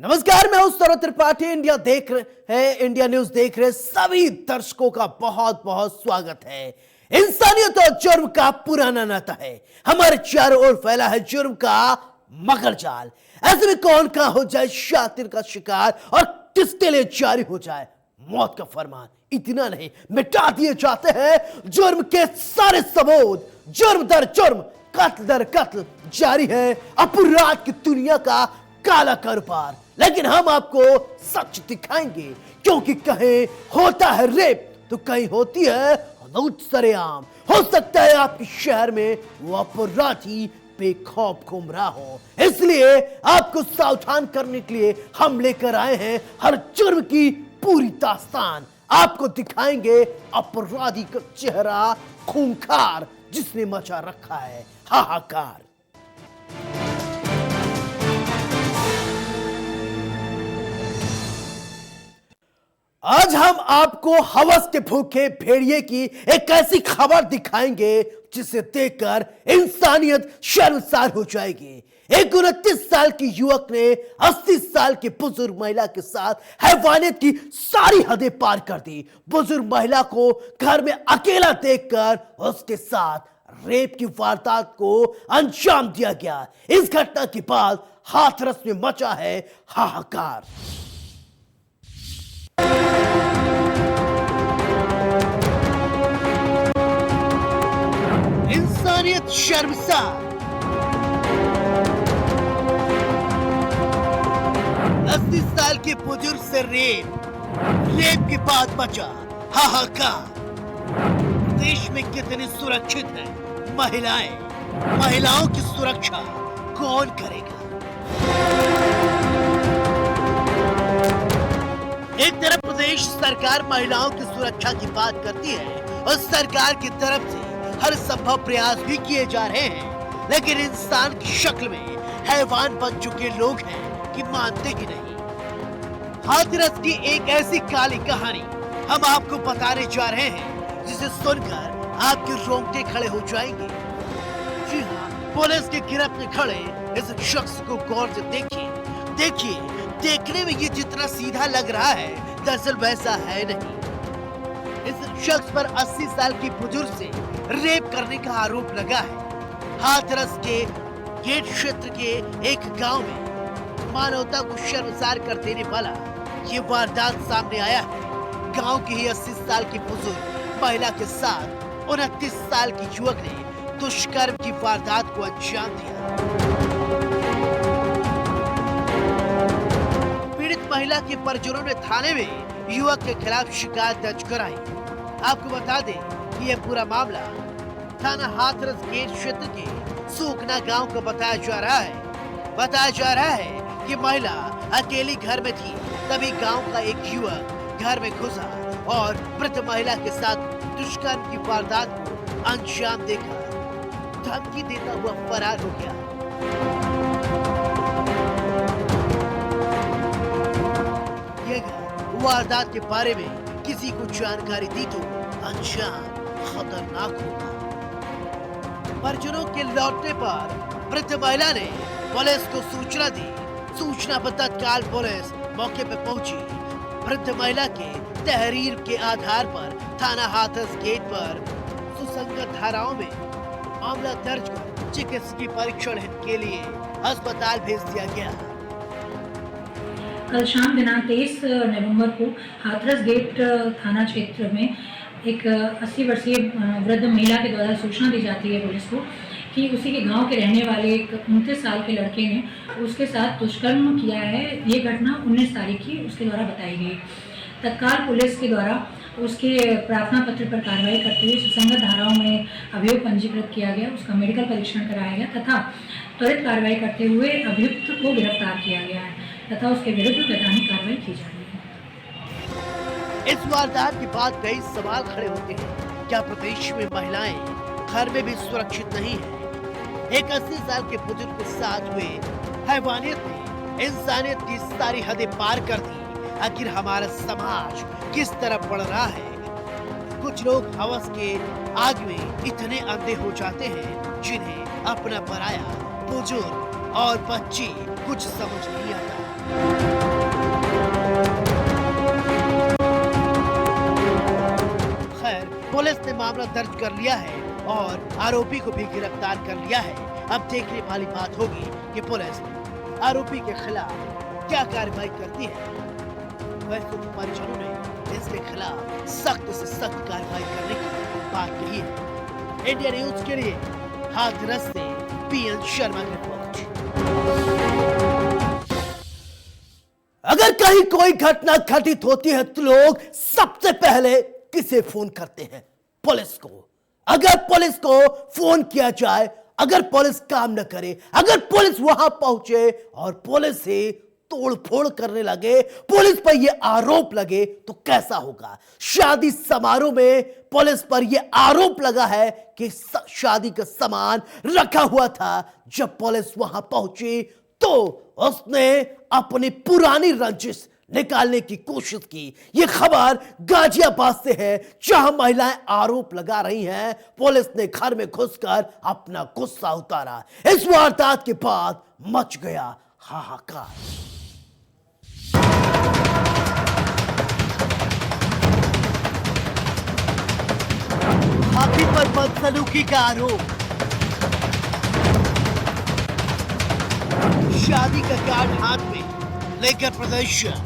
नमस्कार, मैं हूं सौरभ त्रिपाठी। इंडिया न्यूज देख रहे सभी दर्शकों का बहुत बहुत स्वागत है। इंसानियत और जुर्म का पुराना नाता है, हमारे चारों ओर फैला है जुर्म का मगर जाल। ऐसे में कौन कहां हो जाए शातिर का शिकार और किसके लिए जारी हो जाए मौत का फरमान। इतना नहीं, मिटा दिए जाते हैं जुर्म के सारे सबूत। जुर्म दर जुर्म, कत्ल दर कत्ल जारी है अपराध की दुनिया का काला कारोबार। लेकिन हम आपको सच दिखाएंगे, क्योंकि कहीं होता है रेप तो कहीं होती है हदूद सरेआम। हो सकता है आपके शहर में वो अपराधी बेखौफ घूम रहा हो, इसलिए आपको सावधान करने के लिए हम लेकर आए हैं हर जुर्म की पूरी दास्तान। आपको दिखाएंगे अपराधी का चेहरा खूंखार, जिसने मचा रखा है हाहाकार। आज हम आपको हवस के भूखे भेड़िए की एक ऐसी खबर दिखाएंगे जिसे देखकर इंसानियत शर्मसार हो जाएगी। एक 29 साल की युवक ने 80 साल की बुजुर्ग महिला के साथ हैवानियत की सारी हदें पार कर दी। बुजुर्ग महिला को घर में अकेला देखकर उसके साथ रेप की वारदात को अंजाम दिया गया। इस घटना के बाद हाथरस में मचा है हाहाकार। इंसानियत शर्मसार। 80 साल के बुजुर्ग से रेप के बाद बचा हाहाकार। देश में कितनी सुरक्षित है महिलाओं की सुरक्षा कौन करेगा? एक तरफ प्रदेश सरकार महिलाओं की सुरक्षा की बात करती है और सरकार की तरफ से हर संभव प्रयास भी किए जा रहे हैं, लेकिन इंसान की शक्ल में हैवान बन चुके लोग हैं कि मानते ही नहीं। हाथरस की एक ऐसी काली कहानी हम आपको बताने जा रहे हैं जिसे सुनकर आपके रोंगटे खड़े हो जाएंगे। जी हाँ, पुलिस के गिरफ्त में खड़े इस शख्स को गौर से देखिए। देखने में ये जितना सीधा लग रहा है, दरअसल वैसा है नहीं। इस शख्स पर 80 साल की बुजुर्ग से रेप करने का आरोप लगा है। हाथरस के गेट क्षेत्र के एक गांव में मानवता को शर्मसार कर देने वाला ये वारदात सामने आया है। गांव की ही 80 साल की बुजुर्ग महिला के साथ 29 साल की युवक ने दुष्कर्म की वारदात को अंजाम दिया। पीड़ित महिला के परिजनों ने थाने में युवक के खिलाफ शिकायत दर्ज कराई। आपको बता दें कि यह पूरा मामला थाना हाथरस गेट क्षेत्र के सूखना गांव का बताया जा रहा है कि महिला अकेली घर में थी, तभी गांव का एक युवक घर में घुसा और वृद्ध महिला के साथ दुष्कर्म की वारदात को अंजाम देकर धमकी देता हुआ फरार हो गया। वारदात के बारे में किसी को जानकारी दी तो अंजाम खतरनाक होगा। परिजनों के लौटने पर वृद्ध महिला ने पुलिस को सूचना दी। सूचना पर तत्काल पुलिस मौके पर पहुंची। वृद्ध महिला के तहरीर के आधार पर थाना हाथरस गेट पर सुसंगत धाराओं में मामला दर्ज कर चिकित्सकीय परीक्षण के लिए अस्पताल भेज दिया गया। कल शाम दिनांक 23 नवंबर को हाथरस गेट थाना क्षेत्र में एक 80 वर्षीय वृद्ध महिला के द्वारा सूचना दी जाती है पुलिस को कि उसी के गांव के रहने वाले एक 29 साल के लड़के ने उसके साथ दुष्कर्म किया है। ये घटना 19 तारीख की उसके द्वारा बताई गई। तत्काल पुलिस के द्वारा उसके प्रार्थना पत्र पर कार्रवाई करते हुए सुसंगत धाराओं में अभियोग पंजीकृत किया गया, उसका मेडिकल परीक्षण कराया गया तथा त्वरित कार्रवाई करते हुए अभियुक्त को गिरफ्तार किया गया है तथा उसके विरुद्ध वैधानिक कार्रवाई की जा रही है। इस वारदात के बाद कई सवाल खड़े होते हैं। क्या प्रदेश में महिलाएं घर में भी सुरक्षित नहीं है? एक 80 साल के बुजुर्ग के साथ हुए हैवानियत ने इंसानियत की सारी हदें पार कर दी। आखिर हमारा समाज किस तरफ बढ़ रहा है? कुछ लोग हवस के आग में इतने अंधे हो जाते हैं जिन्हें अपना पराया, बुजुर्ग और बच्चे कुछ समझ नहीं आता। खैर, पुलिस ने मामला दर्ज कर लिया है और आरोपी को भी गिरफ्तार कर लिया है। अब देखने वाली बात होगी कि पुलिस आरोपी के खिलाफ क्या कार्रवाई करती है। वैसे तो परिजनों ने इसके खिलाफ सख्त से सख्त कार्रवाई करने की बात कही है। इंडिया न्यूज के लिए हाथरस से पीएन शर्मा की रिपोर्ट। अगर कहीं कोई घटना घटित होती है तो लोग सबसे पहले किसे फोन करते हैं? पुलिस को। अगर पुलिस को फोन किया जाए, अगर पुलिस काम न करे, अगर पुलिस वहां पहुंचे और पुलिस से तोड़फोड़ करने लगे, पुलिस पर यह आरोप लगे तो कैसा होगा? शादी समारोह में पुलिस पर यह आरोप लगा है कि शादी का सामान रखा हुआ था। जब पुलिस वहां पहुंची तो उसने अपनी पुरानी रंजिश निकालने की कोशिश की। यह खबर गाजियाबाद से है, जहां महिलाएं आरोप लगा रही हैं पुलिस ने घर में घुसकर अपना गुस्सा उतारा। इस वारदात के बाद मच गया हाहाकार। हाथी पर बदसलूकी का आरोप, शादी का कार्ड हाथ में लेकर प्रदर्शन,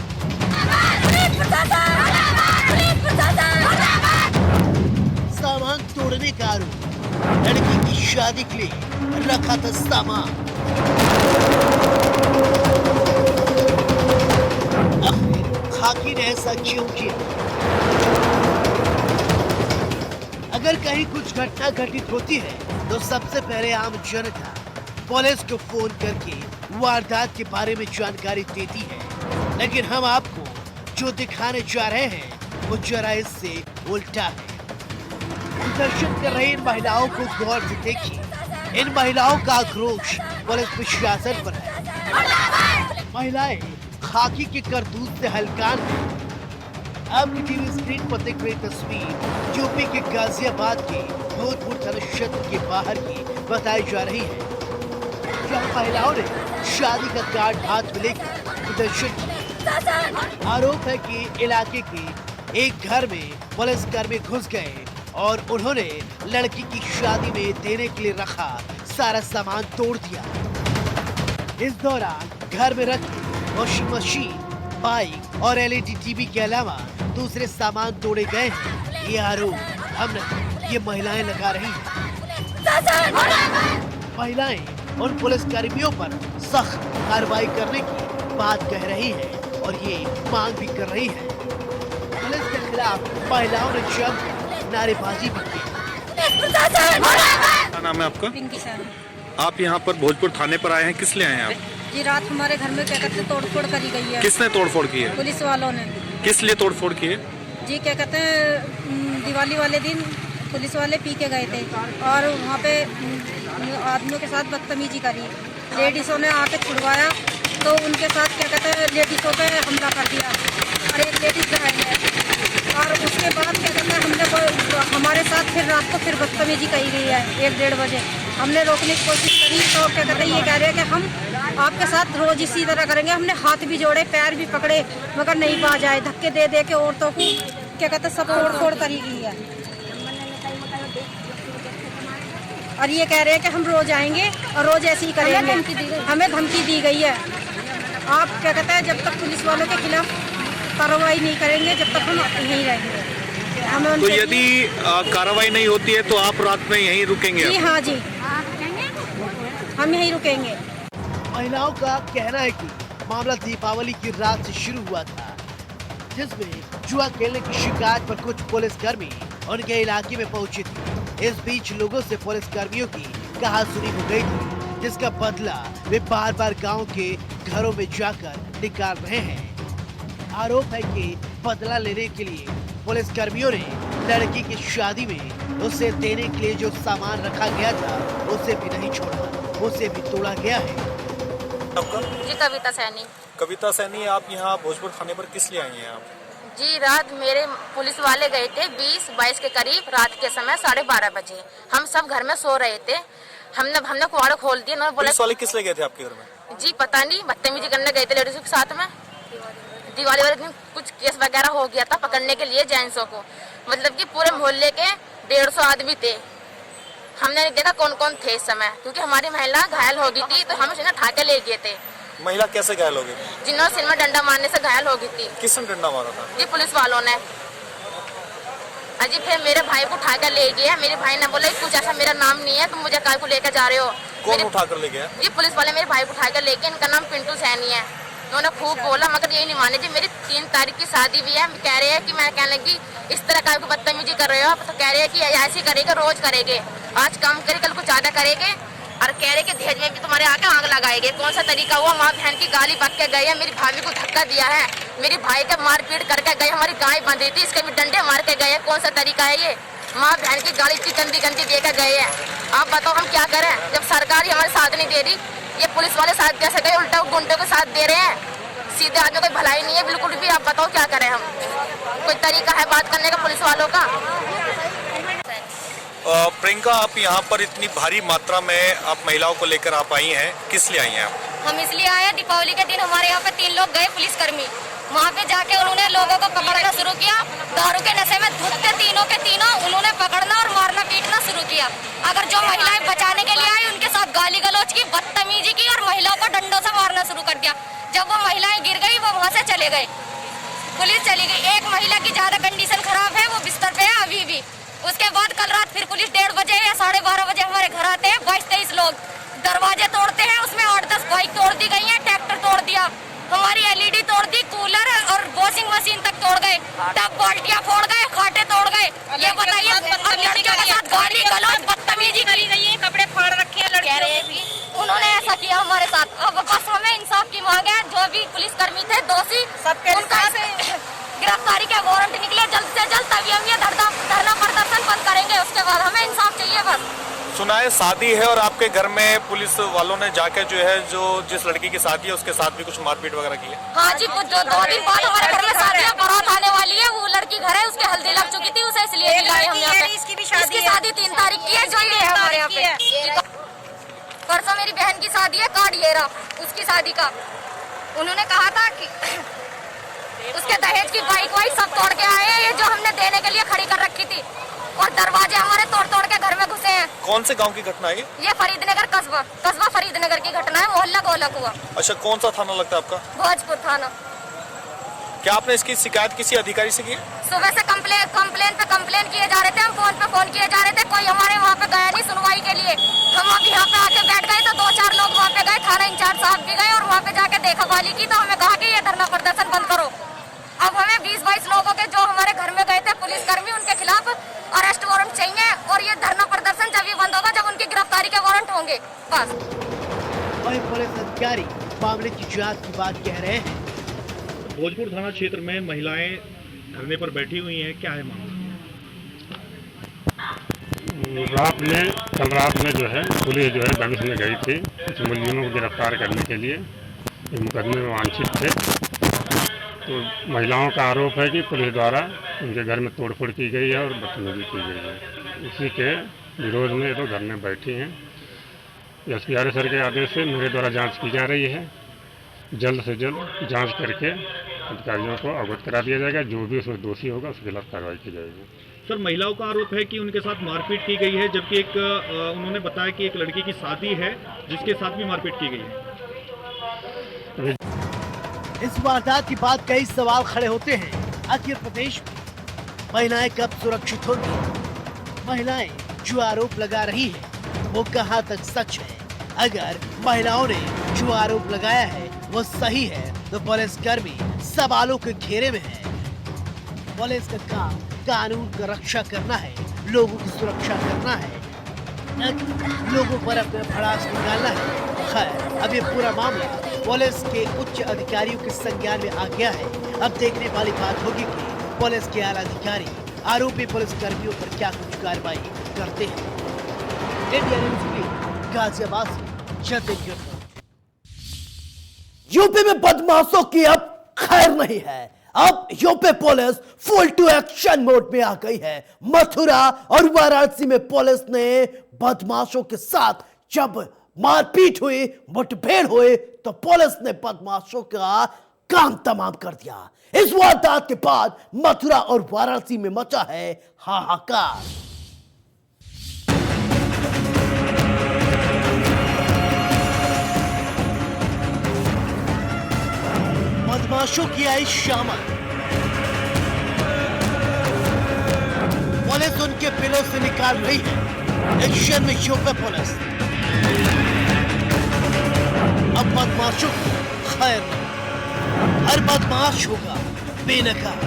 सामान तोड़ने का आरोप, लड़की की शादी के लिए रखा था सामान। आखिर खाकी ने ऐसा क्यों किया? अगर कहीं कुछ घटना घटित होती है तो सबसे पहले आम जनता पुलिस को फोन करके वारदात के बारे में जानकारी देती है। लेकिन हम आपको जो दिखाने जा रहे हैं वो जरा इससे उल्टा है। प्रदर्शन कर रही इन महिलाओं को गौर से देखिए। इन महिलाओं का आक्रोश पुलिस प्रशासन पर है। महिलाएं खाकी के करतूत से हलकान हैं। आपकी टीवी स्क्रीन पर दिख रही तस्वीर यूपी के गाजियाबाद के भूतपूर्व थाना क्षेत्र के बाहर की बताई जा रही है, जहां महिलाओं ने शादी का कार्ड हाथ में लेकर प्रदर्शन किया। आरोप है कि इलाके के एक घर में पुलिसकर्मी घुस गए और उन्होंने लड़की की शादी में देने के लिए रखा सारा सामान तोड़ दिया। इस दौरान घर में रखी वॉशिंग मशीन, बाइक और एलईडी टीवी के अलावा दूसरे सामान तोड़े गए हैं। ये आरोप हम नहीं, ये महिलाएं लगा रही हैं। महिलाएं उन पुलिस कर्मियों पर सख्त कार्रवाई करने की बात कह रही है और ये मांग भी कर रही है। पुलिस के खिलाफ महिलाओं ने जमकर नारेबाजी भी की। क्या नाम है आपका? पिंकी शर्मा। आप यहाँ पर भोजपुर थाने पर आए हैं, किस लिए आए हैं आप? जी रात हमारे घर में क्या कहते हैं तोड़फोड़ करी गई है। किसने तोड़फोड़ की है? पुलिस वालों ने। किस लिए तोड़फोड़ की है? जी क्या कहते हैं दिवाली वाले दिन पुलिस वाले पी के गए थे और वहाँ पे आदमियों के साथ बदतमीजी करी। लेडीज़ों ने आके छुड़वाया तो उनके साथ क्या कहते हैं लेडीज़ों पे हमला कर दिया और एक लेडीज घायल है। और उसके बाद क्या कहते हैं हमने हमारे साथ फिर रात को फिर बदतमीजी कही गई है 1-1:30 बजे। हमने रोकने की कोशिश करी तो क्या कहते हैं ये कह रहे हैं कि हम आपके साथ रोज इसी तरह करेंगे। हमने हाथ भी जोड़े, पैर भी पकड़े, मगर नहीं बाज आए। धक्के दे दे के औरतों को क्या कहते हैं सब तोड़ करी गई है। और ये कह रहे हैं कि हम रोज आएंगे और रोज ऐसे ही करेंगे। हमें धमकी दी गई है। आप क्या कहते हैं जब तक पुलिस वालों के खिलाफ कार्रवाई नहीं करेंगे जब तक हम यहीं रहेंगे। हमें तो यदि कार्रवाई नहीं होती है तो आप रात में यहीं रुकेंगे? जी हाँ जी, हम यहीं रुकेंगे। महिलाओं का कहना है कि मामला दीपावली की रात से शुरू हुआ था, जिसमें जुआ खेलने की शिकायत पर कुछ पुलिसकर्मी उनके इलाके में पहुंचे थे। इस बीच लोगों से पुलिसकर्मियों की कहासुनी हो गई थी, जिसका बदला वे बार बार गांव के घरों में जाकर निकाल रहे हैं। आरोप है कि बदला लेने के लिए पुलिसकर्मियों ने लड़की की शादी में उसे देने के लिए जो सामान रखा गया था उसे भी नहीं छोड़ा, उसे भी तोड़ा गया है। जी कविता सैनी। कविता सैनी, आप यहाँ भोजपुर थाने पर किस लिए आई हैं आप? जी रात मेरे पुलिस वाले गए थे 20-22 के करीब, रात के समय 12:30 बजे। हम सब घर में सो रहे थे। हमने कुआड़ा खोल दिया। उन्होंने बोला पुलिस वाले किस लिए गए थे आपके घर में? जी पता नहीं, बदतमीजी करने गए थे लेडीज के साथ में। दिवाली वाले दिन कुछ केस वगैरह हो गया था पकड़ने के लिए जेंट्सों को, मतलब कि पूरे मोहल्ले के 150 आदमी थे। हमने नहीं देखा कौन कौन थे इस समय, क्योंकि हमारी महिला घायल हो गई थी तो हम उसे उठा के ले गए थे। महिला कैसे घायल हो गई? जिन्होंने सिर में डंडा मारने से घायल हो गई थी। किसने डंडा मारा था? जी पुलिस वालों ने। अजी फिर मेरे भाई को उठा कर ले गया। मेरे भाई ने बोला कुछ ऐसा मेरा नाम नहीं है, तुम मुझे काय को लेकर जा रहे हो। कौन उठा कर ले गया? जी पुलिस वाले मेरे भाई को उठा कर लेके, इनका नाम पिंटू सैनी है। उन्होंने खूब बोला मगर यही नहीं माने। जी मेरी 3 तारीख की शादी भी है, कह रहे हैं कि मैं कहने लगी इस तरह का बदतमीजी कर रहे हो, तो कह रहे हैं कि ऐसे करेंगे, रोज करेंगे, आज काम करे कल कुछ ज्यादा करेंगे, और कह रहे कि दहेज में भी तुम्हारे आके आग लगाएंगे। कौन सा तरीका हुआ? माँ बहन की गाली बक के गए हैं, मेरी भाभी को धक्का दिया है, मेरी भाई का मारपीट करके गए, हमारी गाय बंधी थी इसके भी डंडे मार के गए। कौन सा तरीका है ये? माँ बहन की गाली इतनी गंदी गंदी दे कर गए हैं। आप बताओ हम क्या करें जब सरकार ही हमारे साथ नहीं दे रही। ये पुलिस वाले साथ कैसे गए, उल्टा गुंडों के साथ दे रहे हैं। सीधे आदमी कोई भलाई नहीं है बिल्कुल भी। आप बताओ क्या करें हम? कोई तरीका है बात करने का पुलिस वालों का? प्रियंका, आप यहाँ पर इतनी भारी मात्रा में आप महिलाओं को लेकर आप आई हैं, किस लिए आई हैं आप? हम इसलिए आए, दीपावली के दिन हमारे यहाँ पे 3 लोग गए पुलिसकर्मी, वहाँ पे जाके उन्होंने लोगों को पकड़ना शुरू किया। दारू के नशे में धुतते तीनों के तीनों उन्होंने पकड़ना और मारना पीटना शुरू किया। अगर जो महिलाएं बचाने के लिए आई उनके साथ गाली गलौज की, बदतमीजी की और महिलाओं को डंडों से मारना शुरू कर दिया। जब वो महिलाएं गिर गई वो वहाँ से चले गए, पुलिस चली गई। एक महिला की ज्यादा कंडीशन खराब है, वो बिस्तर पे है अभी भी। उसके बाद कल रात फिर पुलिस 1:30 बजे या 12:30 बजे हमारे घर आते हैं। 22-23 लोग दरवाजे तोड़ते हैं, उसमें 8-10 बाइक तोड़ दी गई है, ट्रैक्टर तोड़ दिया, हमारी LED तोड़ दी, कूलर और वॉशिंग मशीन तक तोड़ गए, टब बाल्टियां फोड़ गए, खाटे तोड़ गए। ये बताइए अब लड़कियों के साथ गाली गलौज बदतमीजी करी गई है, कपड़े फाड़ रखे हैं लड़कियों। उन्होंने ऐसा किया हमारे साथ। अब बस हमें इंसाफ की मांग है। जो भी पुलिसकर्मी थे दोषी उनका गिरफ्तारी का वारंट निकले जल्द से जल्द, तभी हम ये धरना प्रदर्शन बंद करेंगे। उसके बाद हमें इंसाफ चाहिए बस। सुना है शादी है और आपके घर में पुलिस वालों ने जाके जो है जिस लड़की की शादी है उसके साथ भी कुछ मारपीट वगैरह की है? हाँ जी, जो 2 दिन बाद हमारे घर में शादी है, बारात आने वाली है, वो लड़की घर है, उसके हल्दी लग चुकी थी, उसे इसलिए बुलाए हम यहाँ पे। इसकी शादी 3 तारीख की है, जो ये है हमारे यहाँ पे। परसों मेरी बहन की शादी है, कार्ड ये रहा उसकी शादी का। उन्होंने कहा था कि उसके दहेज की बाइक वाइक सब तोड़ के आए हैं, ये जो हमने देने के लिए खड़ी कर रखी थी, और दरवाजे हमारे तोड़ तोड़ के घर में घुसे हैं। कौन से गांव की घटना है ये फरीदनगर कस्बा फरीदनगर की घटना है, मोहल्ला गोलक हुआ। अच्छा, कौन सा थाना लगता है आपका? भोजपुर थाना। क्या आपने इसकी शिकायत किसी अधिकारी से की? सुबह से कंप्लेन किए जा रहे थे, हम फोन पे फोन किए जा रहे थे, कोई हमारे वहाँ पे गया नहीं सुनवाई के लिए। हम अब यहाँ पे आके बैठ गए तो 2-4 लोग वहाँ पे गए, थाना इंचार्ज साहब भी गए और वहाँ पे जाके देखा गाली की, तो हमें कहा कि ये धरना प्रदर्शन बंद करो। अब हमें 20-22 लोगों के जो हमारे घर में गए थे पुलिसकर्मी, उनके खिलाफ अरेस्ट वारंट चाहिए, और ये धरना प्रदर्शन जब भी बंद होगा जब उनकी गिरफ्तारी के वारंट होंगे बस। वही पुलिस अधिकारी मामले की जांच की बात कह रहे हैं। भोजपुर थाना क्षेत्र में महिलाएं धरने पर बैठी हुई हैं, क्या है मामला? कल रात में जो है पुलिस जो है दबिश में गई थी कुछ मुलजिमों को गिरफ्तार करने के लिए, ये मुकदमे में वांछित थे। तो महिलाओं का आरोप है कि पुलिस द्वारा उनके घर में तोड़फोड़ की गई है और बदतमीजी की गई है। इसी के विरोध में ये तो धरने बैठी हैं। SP आर्य सर के आदेश से मेरे द्वारा जांच की जा रही है। जल्द से जल्द जांच करके अधिकारियों को अवगत करा दिया जाएगा, जो भी उसमें दोषी होगा उसके खिलाफ कार्रवाई की जाएगी। सर, महिलाओं का आरोप है कि उनके साथ मारपीट की गई है, जबकि उन्होंने बताया कि एक लड़की की शादी है जिसके साथ भी मारपीट की गई है। इस वारदात के बाद कई सवाल खड़े होते हैं। आखिर प्रदेश में महिलाएं कब सुरक्षित होंगी? महिलाएं जो आरोप लगा रही है वो कहां तक सच है? अगर महिलाओं ने जो आरोप लगाया है वो सही है तो पुलिसकर्मी सवालों के घेरे में है। पुलिस का काम कानून की रक्षा करना है, लोगों की सुरक्षा करना है, लोगों पर अपना भड़ास निकालना है। खैर, अब ये पूरा मामला पुलिस के उच्च अधिकारियों के संज्ञान में आ गया है। अब देखने वाली बात होगी कि पुलिस के आला अधिकारी आरोपी पुलिसकर्मियों पर क्या कुछ कार्रवाई करते हैं। इंडिया न्यूज़ के लिए गाजियाबाद से जतिन गिरफ्तार। यूपी में बदमाशों की अब खैर नहीं है। अब UP police full to action mode में आ गई है। मथुरा और वाराणसी में पुलिस ने बदमाशों के साथ जब मारपीट हुई, मुठभेड़ हुई, तो पुलिस ने बदमाशों का काम तमाम कर दिया। इस वारदात के बाद मथुरा और वाराणसी में मचा है हाहाकार। बदमाशों की आई शामत, पुलिस उनके बिलों से निकाल रही है। एक्शन में यूपी पुलिस। अब बदमाशों को खैर नहीं, हर बदमाश होगा बेनकाब।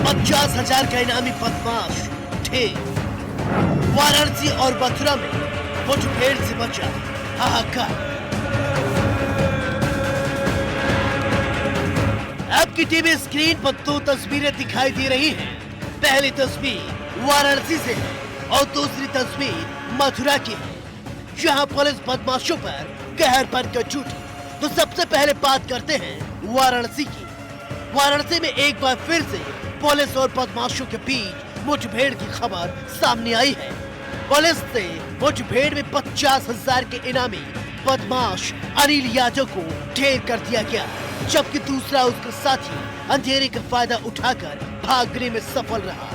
50,000 का इनामी बदमाश थे। वाराणसी और मथुरा में मुठभेड़ से बचा हाहाकार। आपकी टीवी स्क्रीन पर दो तस्वीरें दिखाई दे रही हैं। पहली तस्वीर वाराणसी से है और दूसरी तस्वीर मथुरा की है, जहां पुलिस बदमाशों पर कहर बनकर छूटी। तो सबसे पहले बात करते हैं वाराणसी की। वाराणसी में एक बार फिर से पुलिस और बदमाशों के बीच मुठभेड़ की खबर सामने आई है। पुलिस से मुठभेड़ में 50,000 के इनामी बदमाश अनिल यादव को ढेर कर दिया गया, जबकि दूसरा उसका साथी अंधेरे का फायदा उठाकर भागने में सफल रहा।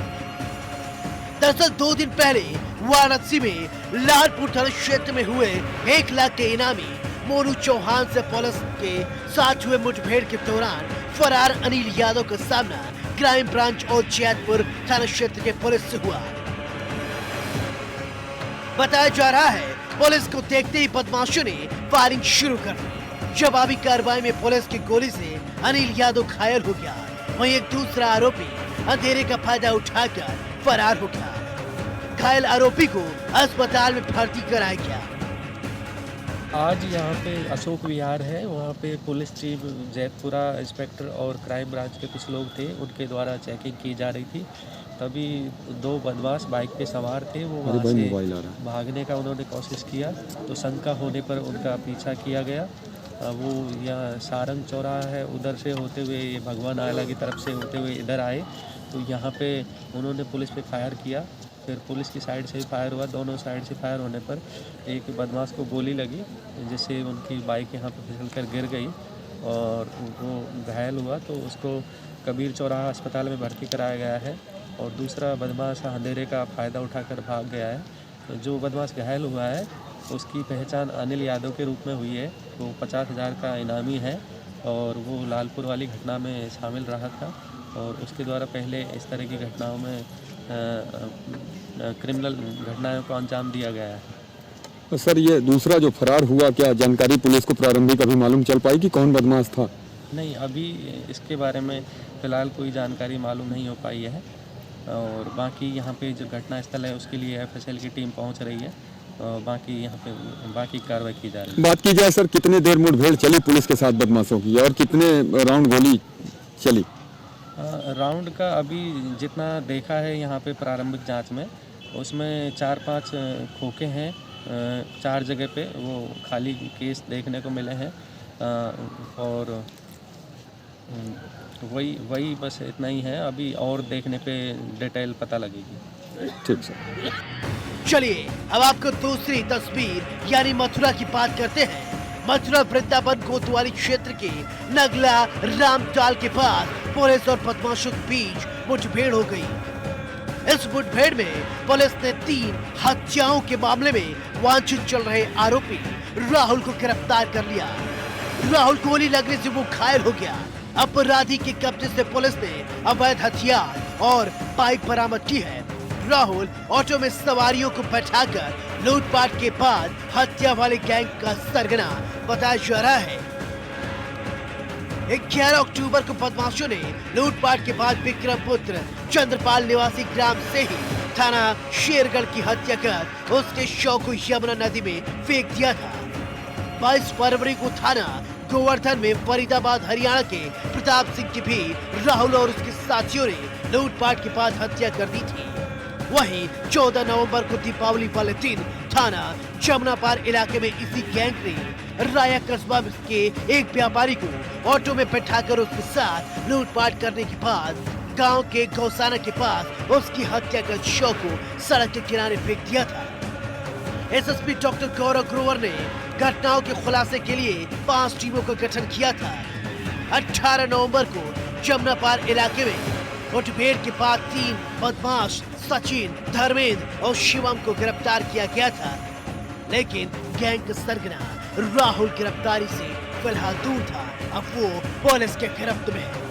दरअसल 2 दिन पहले वाराणसी में लालपुर थाना क्षेत्र में हुए 1 लाख के इनामी मोनू चौहान से पुलिस के साथ हुए मुठभेड़ के दौरान फरार अनिल यादव का सामना क्राइम ब्रांच और जैतपुर थाना क्षेत्र के पुलिस से हुआ। बताया जा रहा है पुलिस को देखते ही बदमाशों ने फायरिंग शुरू कर दी। जवाबी कार्रवाई में पुलिस की गोली से अनिल यादव घायल हो गया। वहीं एक दूसरा आरोपी अंधेरे का फायदा उठाकर फरार हो गया। घायल आरोपी को अस्पताल में भर्ती कराया गया। आज यहाँ पे अशोक विहार है, वहाँ पे पुलिस चीफ जैतपुरा इंस्पेक्टर और क्राइम ब्रांच के कुछ लोग थे, उनके द्वारा चेकिंग की जा रही थी। तभी 2 बदमाश बाइक पे सवार थे, वो वहाँ से भागने का उन्होंने कोशिश किया, तो शंका होने पर उनका पीछा किया गया। वो यहाँ सारंग चौराहा है, उधर से होते हुए ये भगवान आला की तरफ से होते हुए इधर आए, तो यहाँ पे उन्होंने पुलिस पे फायर किया। फिर पुलिस की साइड से फायर हुआ। दोनों साइड से फायर होने पर एक बदमाश को गोली लगी, जिससे उनकी बाइक यहाँ पर फिसल कर गिर गई और वो घायल हुआ, तो उसको कबीर चौराहा अस्पताल में भर्ती कराया गया है। और दूसरा बदमाश अंधेरे का फ़ायदा उठाकर भाग गया है। तो जो बदमाश घायल हुआ है उसकी पहचान अनिल यादव के रूप में हुई है। वो 50,000 का इनामी है और वो लालपुर वाली घटना में शामिल रहा था और उसके द्वारा पहले इस तरह की घटनाओं में क्रिमिनल घटनाओं को अंजाम दिया गया है। तो सर, ये दूसरा जो फरार हुआ, क्या जानकारी पुलिस को प्रारंभिक अभी मालूम चल पाई कि कौन बदमाश था? नहीं, अभी इसके बारे में फ़िलहाल कोई जानकारी मालूम नहीं हो पाई है। और बाकी यहाँ पे जो घटना स्थल है उसके लिए FSL की टीम पहुँच रही है और बाकी यहाँ पे बाकी कार्रवाई की जा रही है। बात की जाए सर, कितने देर मुठभेड़ चली पुलिस के साथ बदमाशों की और कितने राउंड गोली चली? राउंड का अभी जितना देखा है यहाँ पे प्रारंभिक जांच में, उसमें 4-5 खोखे हैं 4 जगह पे, वो खाली केस देखने को मिले हैं और वही बस इतना ही है। अभी और देखने पे डिटेल पता लगेगी। ठीक सर। चलिए अब आपको दूसरी तस्वीर यानी मथुरा की बात करते हैं। मथुरा वृंदावन कोतवाली क्षेत्र के नगला रामताल के पास पुलिस और बदमाशों के बीच मुठभेड़ हो गई। इस मुठभेड़ में पुलिस ने 3 हत्याओं के मामले में वांछित चल रहे आरोपी राहुल को गिरफ्तार कर लिया। राहुल गोली लगने से वो घायल हो गया। अपराधी के कब्जे से पुलिस ने अवैध हथियार और बाइक बरामद की है। राहुल ऑटो में सवारियों को बैठाकर लूटपाट के बाद हत्या वाले गैंग का सरगना बताया जा रहा है। 11 अक्टूबर को बदमाशों ने लूटपाट के बाद विक्रमपुत्र चंद्रपाल निवासी ग्राम से ही थाना शेरगढ़ की हत्या कर उसके शव को यमुना नदी में फेंक दिया था। 22 फरवरी को थाना गोवर्धन में फरीदाबाद हरियाणा के प्रताप सिंह की भी राहुल और उसके साथियों ने लूटपाट के बाद हत्या कर दी थी। वहीं 14 नवंबर को दीपावली वाले दिन थाना जमुनापार इलाके में इसी गैंग ने राया कस्बा के एक व्यापारी को ऑटो में बैठाकर उसके साथ लूटपाट करने के बाद गांव के गौशाला के पास उसकी हत्या कर शव को सड़क के किनारे फेंक दिया था। एसएसपी डॉक्टर गौरव ग्रोवर ने घटनाओं के खुलासे के लिए 5 टीमों का गठन किया था। 18 नवंबर को जमुनापार इलाके में मुठभेड़ के बाद 3 बदमाश सचिन, धर्मेंद्र और शिवम को गिरफ्तार किया गया था, लेकिन गैंग सरगना राहुल गिरफ्तारी से फिलहाल दूर था। अब वो पुलिस के गिरफ्त में है।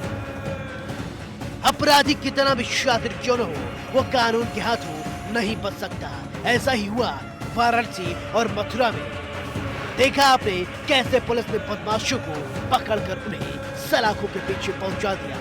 अपराधी कितना भी शातिर क्यों न हो, वो कानून के हाथों नहीं बच सकता। ऐसा ही हुआ वाराणसी और मथुरा में। देखा आपने कैसे पुलिस ने बदमाशों को पकड़कर उन्हें सलाखों के पीछे पहुंचा दिया।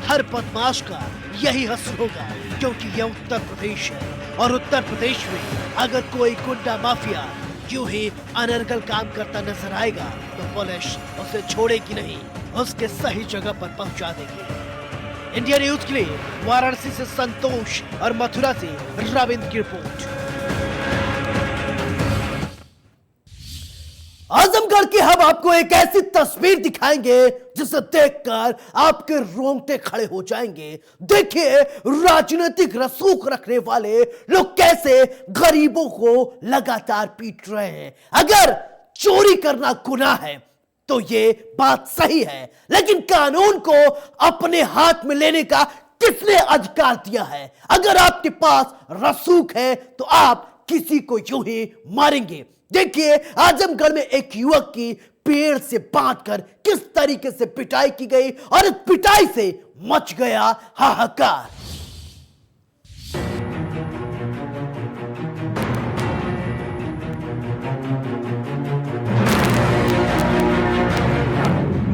हर बदमाश का यही हश्र होगा, क्योंकि यह उत्तर प्रदेश है और उत्तर प्रदेश में अगर कोई गुंडा माफिया यूं ही अनर्गल काम करता नजर आएगा तो पुलिस उसे छोड़ेगी नहीं, उसके सही जगह पर पहुंचा देगी। इंडिया न्यूज के लिए वाराणसी से संतोष और मथुरा से रविंद्र की रिपोर्ट। आजमगढ़ की हम आपको एक ऐसी तस्वीर दिखाएंगे जिसे देखकर आपके रोंगटे खड़े हो जाएंगे। देखिए राजनीतिक रसूख रखने वाले लोग कैसे गरीबों को लगातार पीट रहे हैं। अगर चोरी करना गुनाह है तो ये बात सही है, लेकिन कानून को अपने हाथ में लेने का किसने अधिकार दिया है? अगर आपके पास रसूख है तो आप किसी को यूं ही मारेंगे। देखिए आजमगढ़ में एक युवक की पेड़ से बांधकर किस तरीके से पिटाई की गई और इस पिटाई से मच गया हाहाकार।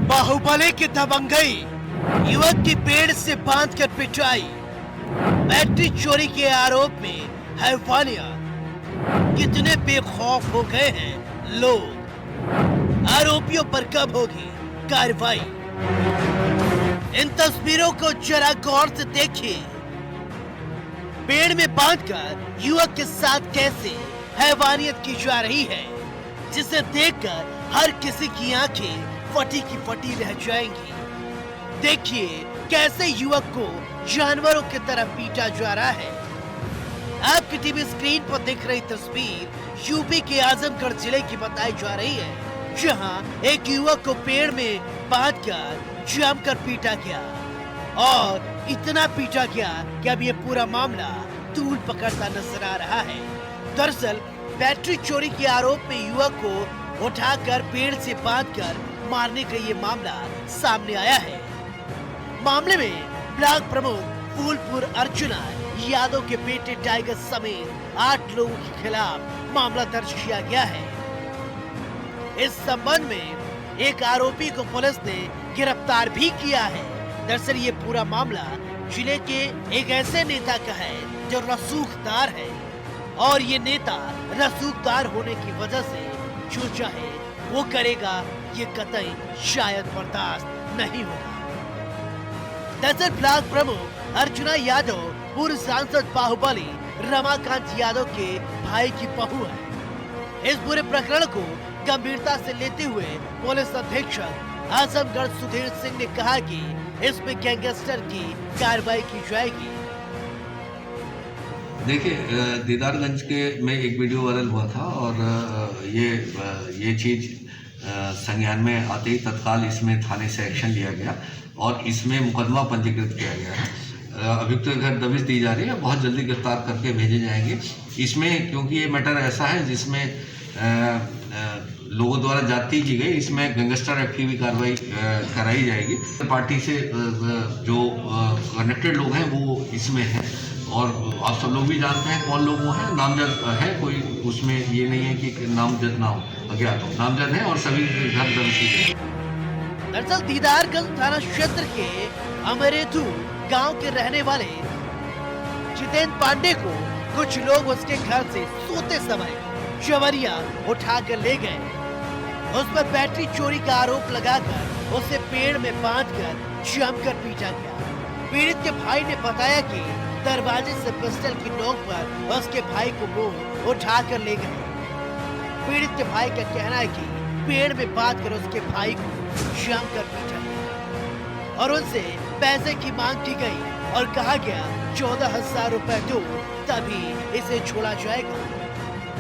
बाहुबली की दबंगई, युवक की पेड़ से बांधकर पिटाई, बैटरी चोरी के आरोप में हैवानियत। कितने बेखौफ हो गए हैं लोग। आरोपियों पर कब होगी कार्रवाई? इन तस्वीरों को जरा गौर से देखिए। पेड़ में बांधकर युवक के साथ कैसे हैवानियत की जा रही है, जिसे देखकर हर किसी की आंखें फटी की फटी रह जाएंगी। देखिए कैसे युवक को जानवरों की तरह पीटा जा रहा है। आपकी टीवी स्क्रीन पर दिख रही तस्वीर यूपी के आजमगढ़ जिले की बताई जा रही है, जहां एक युवक को पेड़ में बांधकर जमकर पीटा गया और इतना पीटा गया कि अब ये पूरा मामला तूल पकड़ता नजर आ रहा है। दरअसल बैटरी चोरी के आरोप में युवक को उठाकर पेड़ से बांधकर मारने का ये मामला सामने आया है। मामले में ब्लॉक प्रमुख फूलपुर अर्जुना यादव के बेटे टाइगर समेत 8 लोगों के खिलाफ मामला दर्ज किया गया है। इस संबंध में एक आरोपी को पुलिस ने गिरफ्तार भी किया है। दरअसल ये पूरा मामला जिले के एक ऐसे नेता का है जो रसूखदार है और ये नेता रसूखदार होने की वजह से जो चाहे वो करेगा, ये कतई शायद बर्दाश्त नहीं होगा। दरअसल ब्लॉक प्रमुख अर्जुना यादव पूर्व सांसद बाहुबली रमाकांत यादव के भाई की बहू है। इस पूरे प्रकरण को गंभीरता से लेते हुए पुलिस अधीक्षक आजमगढ़ सुधीर सिंह ने कहा कि इसमें गैंगस्टर की कार्रवाई की जाएगी। देखिए दीदारगंज के में एक वीडियो वायरल हुआ था और ये चीज संज्ञान में आते ही तत्काल इसमें थाने से एक्शन लिया गया और इसमें मुकदमा पंजीकृत किया गया है। अभियुक्त के घर दबिश दी जा रही है, बहुत जल्दी गिरफ्तार करके भेजे जाएंगे। इसमें क्योंकि ये मैटर ऐसा है जिसमें लोगों द्वारा जाति की गई, इसमें गैंगस्टर एक्ट की भी कार्रवाई कराई जाएगी। पार्टी से जो कनेक्टेड लोग हैं वो इसमें हैं और आप सब लोग भी जानते हैं कौन लोग वो हैं। नामजद है, कोई उसमें ये नहीं है कि नामजद ना हो, अज्ञात हो, नामजद है और सभी घर दबिश की गई। दरअसल दीदारगंज थाना क्षेत्र के अमरेतू गांव के रहने वाले जितेंद्र पांडे को कुछ लोग उसके घर से सोते समय चवरिया उठाकर ले गए। उस पर बैटरी चोरी का आरोप लगाकर उसे पेड़ में बांधकर जमकर पीटा गया। पीड़ित के भाई ने बताया कि दरवाजे से पिस्टल की नोक पर उसके भाई को वो उठाकर ले गए। पीड़ित के भाई का कहना है कि पेड़ में बांधकर उसके भाई को जमकर पीटा गया और उनसे पैसे की मांग की गई और कहा गया 14,000 रुपए दो तभी इसे छोड़ा जाएगा।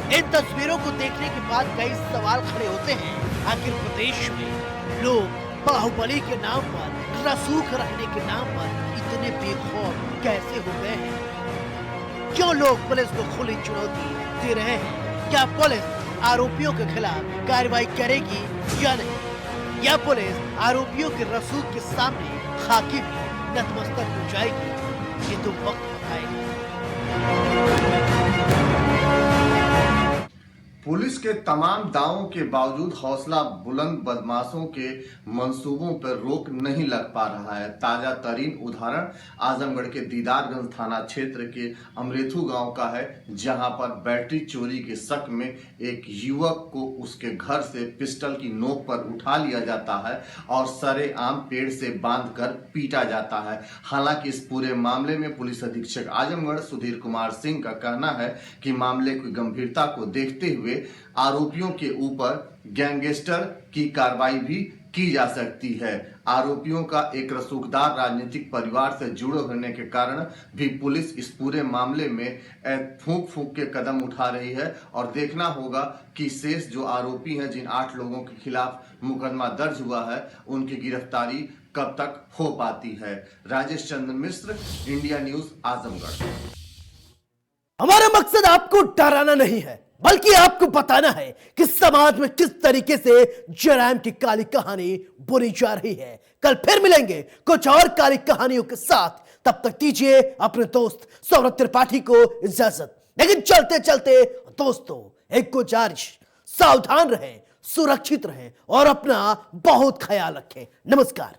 इन तस्वीरों को देखने के बाद कई सवाल खड़े होते हैं। आखिर प्रदेश में लोग बाहुबली के नाम पर, रसूख रखने के नाम पर इतने बेखौफ कैसे हो गए हैं? क्यों लोग पुलिस को खुली चुनौती दे रहे हैं? क्या पुलिस आरोपियों के खिलाफ कार्रवाई करेगी या नहीं? या पुलिस आरोपियों के रसूख के सामने खाकी भी नतमस्तक हो जाएगी? ये तो वक्त बताएगा। पुलिस के तमाम दावों के बावजूद हौसला बुलंद बदमाशों के मंसूबों पर रोक नहीं लग पा रहा है। ताजा तरीन उदाहरण आजमगढ़ के दीदारगंज थाना क्षेत्र के अमरेथू गांव का है, जहां पर बैटरी चोरी के शक में एक युवक को उसके घर से पिस्टल की नोक पर उठा लिया जाता है और सरेआम पेड़ से बांधकर पीटा जाता है। हालांकि इस पूरे मामले में पुलिस अधीक्षक आजमगढ़ सुधीर कुमार सिंह का कहना है कि मामले की गंभीरता को देखते हुए आरोपियों के ऊपर गैंगस्टर की कार्रवाई भी की जा सकती है। आरोपियों का एक रसूखदार राजनीतिक परिवार से जुड़े होने के कारण भी पुलिस इस पूरे मामले में फूंक फूंक के कदम उठा रही है और देखना होगा कि शेष जो आरोपी हैं, जिन 8 लोगों के खिलाफ मुकदमा दर्ज हुआ है, उनकी गिरफ्तारी कब तक हो पाती है। Rajesh Chandra Mishra, India news, Azamgarh. हमारा मकसद आपको डराना नहीं है, बल्कि आपको बताना है कि समाज में किस तरीके से जराइम की काली कहानी बुनी जा रही है। कल फिर मिलेंगे कुछ और काली कहानियों के साथ। तब तक दीजिए अपने दोस्त सौरभ त्रिपाठी को इजाजत। लेकिन चलते चलते दोस्तों, एक गुजारिश, सावधान रहें, सुरक्षित रहें और अपना बहुत ख्याल रखें। नमस्कार।